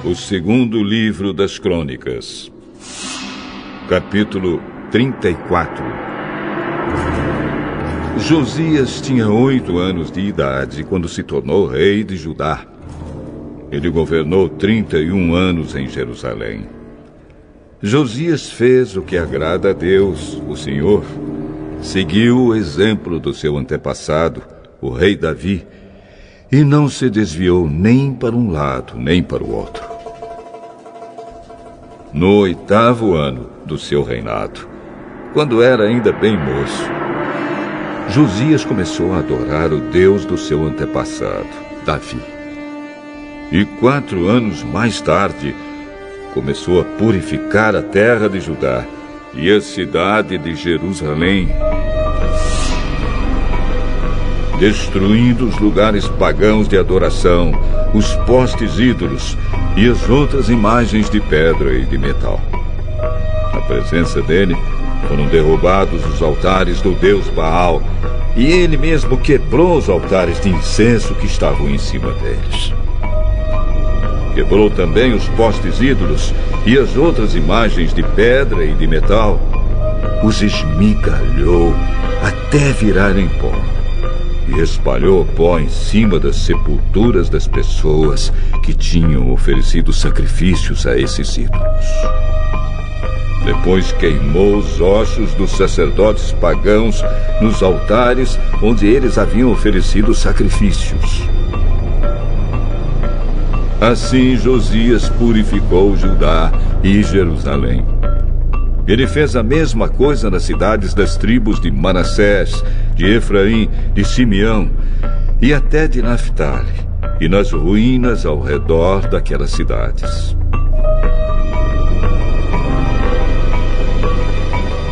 O segundo livro das Crônicas, capítulo 34. Josias tinha 8 anos de idade quando se tornou rei de Judá. Ele governou 31 anos em Jerusalém. Josias fez o que agrada a Deus, o Senhor. Seguiu o exemplo do seu antepassado, o rei Davi, e não se desviou nem para um lado, nem para o outro. No 8º ano do seu reinado, quando era ainda bem moço, Josias começou a adorar o Deus do seu antepassado, Davi. E 4 anos mais tarde, começou a purificar a terra de Judá e a cidade de Jerusalém, destruindo os lugares pagãos de adoração, os postes ídolos e as outras imagens de pedra e de metal. Na presença dele, foram derrubados os altares do deus Baal, e ele mesmo quebrou os altares de incenso que estavam em cima deles. Quebrou também os postes ídolos e as outras imagens de pedra e de metal. Os esmigalhou até virarem pó. E espalhou pó em cima das sepulturas das pessoas que tinham oferecido sacrifícios a esses ídolos. Depois queimou os ossos dos sacerdotes pagãos nos altares onde eles haviam oferecido sacrifícios. Assim Josias purificou Judá e Jerusalém. Ele fez a mesma coisa nas cidades das tribos de Manassés, de Efraim, de Simeão e até de Naftali, e nas ruínas ao redor daquelas cidades.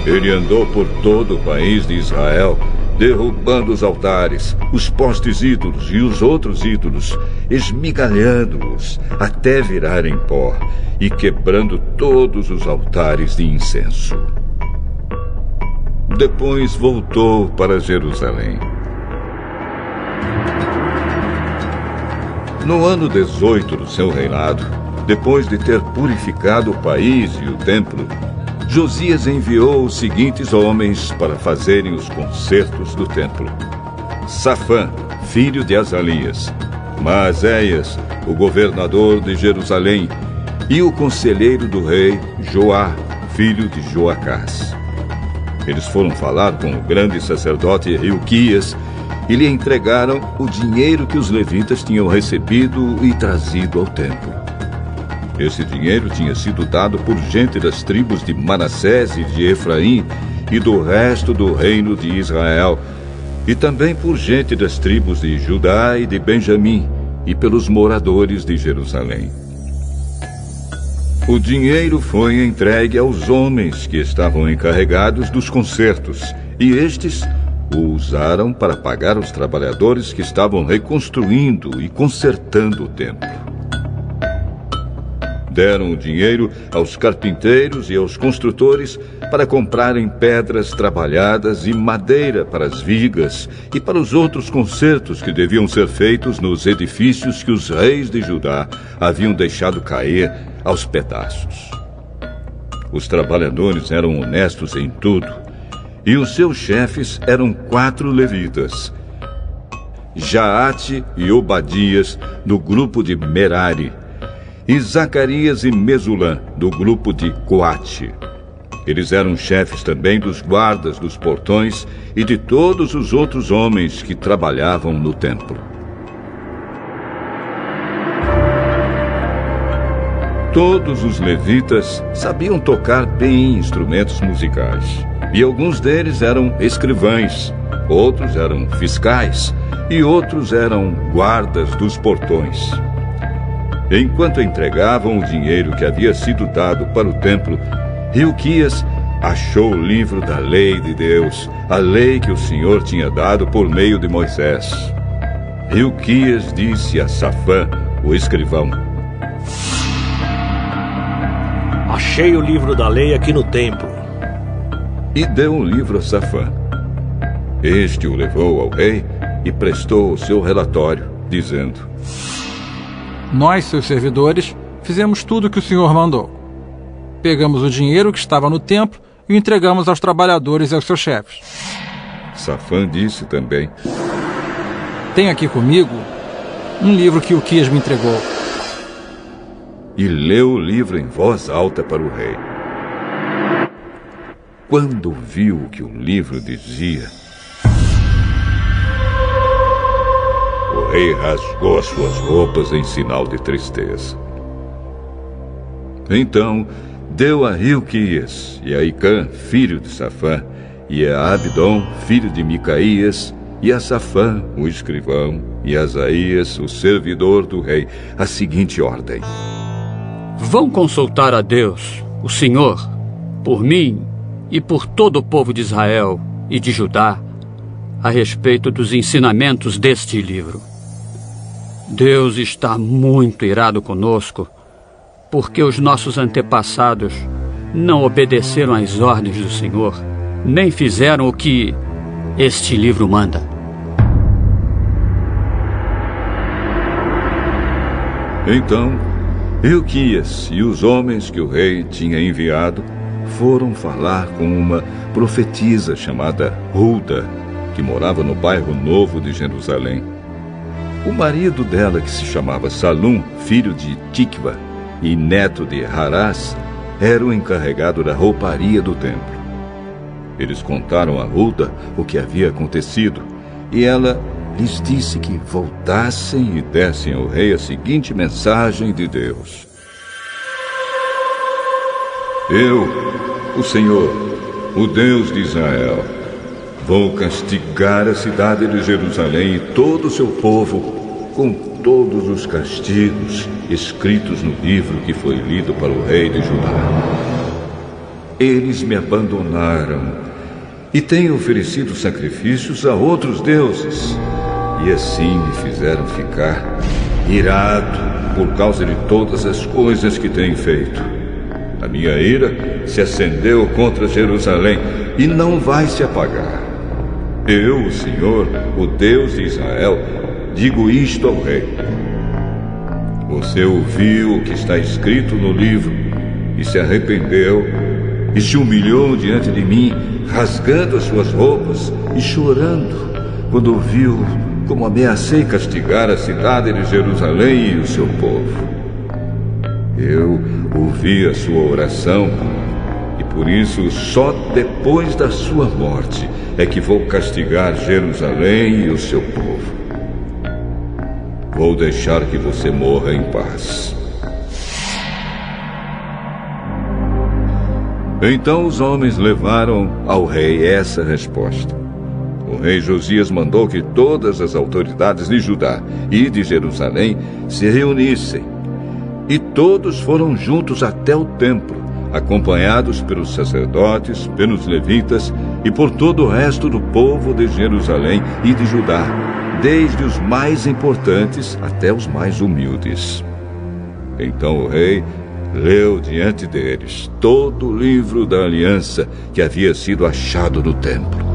Ele andou por todo o país de Israel, derrubando os altares, os postes ídolos e os outros ídolos, esmigalhando-os até virarem pó e quebrando todos os altares de incenso. Depois voltou para Jerusalém. No ano 18 do seu reinado, depois de ter purificado o país e o templo, Josias enviou os seguintes homens para fazerem os concertos do templo: Safã, filho de Azalias; Maazéias, o governador de Jerusalém; e o conselheiro do rei, Joá, filho de Joacás. Eles foram falar com o grande sacerdote Hilquias e lhe entregaram o dinheiro que os levitas tinham recebido e trazido ao templo. Esse dinheiro tinha sido dado por gente das tribos de Manassés e de Efraim e do resto do reino de Israel, e também por gente das tribos de Judá e de Benjamim, e pelos moradores de Jerusalém. O dinheiro foi entregue aos homens que estavam encarregados dos concertos, e estes o usaram para pagar os trabalhadores que estavam reconstruindo e consertando o templo. Deram o dinheiro aos carpinteiros e aos construtores para comprarem pedras trabalhadas e madeira para as vigas e para os outros concertos que deviam ser feitos nos edifícios que os reis de Judá haviam deixado cair aos pedaços. Os trabalhadores eram honestos em tudo, e os seus chefes eram 4 levitas: Jaate e Obadias, do grupo de Merari, e Zacarias e Mesulã, do grupo de Coate. Eles eram chefes também dos guardas dos portões e de todos os outros homens que trabalhavam no templo. Todos os levitas sabiam tocar bem instrumentos musicais, e alguns deles eram escrivães, outros eram fiscais e outros eram guardas dos portões. Enquanto entregavam o dinheiro que havia sido dado para o templo, Hilquias achou o livro da lei de Deus, a lei que o Senhor tinha dado por meio de Moisés. Hilquias disse a Safã, o escrivão: Achei o livro da lei aqui no templo. E deu o livro a Safã. Este o levou ao rei e prestou o seu relatório, dizendo: Nós, seus servidores, fizemos tudo o que o senhor mandou. Pegamos o dinheiro que estava no templo e o entregamos aos trabalhadores e aos seus chefes. Safã disse também: Tenho aqui comigo um livro que Uquias me entregou. E leu o livro em voz alta para o rei. Quando viu o que o livro dizia, o rei rasgou as suas roupas em sinal de tristeza. Então deu a Hilquias e a Icã, filho de Safã, e a Abdom, filho de Micaías, e a Safã, o escrivão, e a Asaías, o servidor do rei, a seguinte ordem: Vão consultar a Deus, o Senhor, por mim e por todo o povo de Israel e de Judá, a respeito dos ensinamentos deste livro. Deus está muito irado conosco, porque os nossos antepassados não obedeceram às ordens do Senhor, nem fizeram o que este livro manda. Então, Hilquias e os homens que o rei tinha enviado foram falar com uma profetisa chamada Hulda, que morava no bairro Novo de Jerusalém. O marido dela, que se chamava Salum, filho de Tikva e neto de Harás, era o encarregado da rouparia do templo. Eles contaram a Hulda o que havia acontecido, e ela lhes disse que voltassem e dessem ao rei a seguinte mensagem de Deus: Eu, o Senhor, o Deus de Israel, vou castigar a cidade de Jerusalém e todo o seu povo com todos os castigos escritos no livro que foi lido para o rei de Judá. Eles me abandonaram e têm oferecido sacrifícios a outros deuses, e assim me fizeram ficar irado por causa de todas as coisas que têm feito. A minha ira se acendeu contra Jerusalém e não vai se apagar. Eu, o Senhor, o Deus de Israel, digo isto ao rei: Você ouviu o que está escrito no livro e se arrependeu e se humilhou diante de mim, rasgando as suas roupas e chorando, quando viu como ameacei castigar a cidade de Jerusalém e o seu povo. Eu ouvi a sua oração e por isso só depois da sua morte é que vou castigar Jerusalém e o seu povo. Vou deixar que você morra em paz. Então os homens levaram ao rei essa resposta. O rei Josias mandou que todas as autoridades de Judá e de Jerusalém se reunissem. E todos foram juntos até o templo, acompanhados pelos sacerdotes, pelos levitas e por todo o resto do povo de Jerusalém e de Judá, desde os mais importantes até os mais humildes. Então o rei leu diante deles todo o livro da aliança que havia sido achado no templo.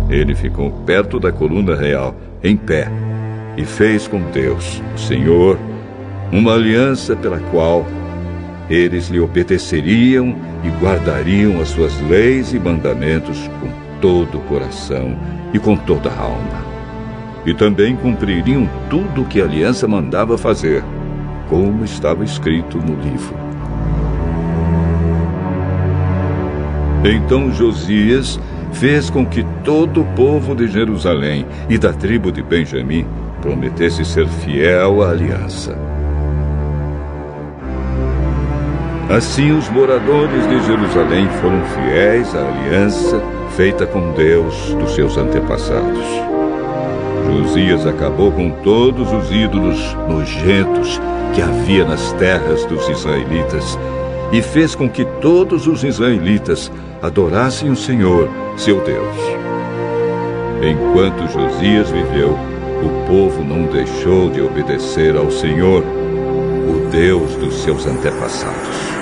Ele ficou perto da coluna real, em pé, e fez com Deus, o Senhor, uma aliança pela qual eles lhe obedeceriam e guardariam as suas leis e mandamentos com todo o coração e com toda a alma. E também cumpririam tudo o que a aliança mandava fazer, como estava escrito no livro. Então Josias fez com que todo o povo de Jerusalém e da tribo de Benjamim prometesse ser fiel à aliança. Assim os moradores de Jerusalém foram fiéis à aliança feita com Deus dos seus antepassados. Josias acabou com todos os ídolos nojentos que havia nas terras dos israelitas e fez com que todos os israelitas adorassem o Senhor, seu Deus. Enquanto Josias viveu, o povo não deixou de obedecer ao Senhor, o Deus dos seus antepassados.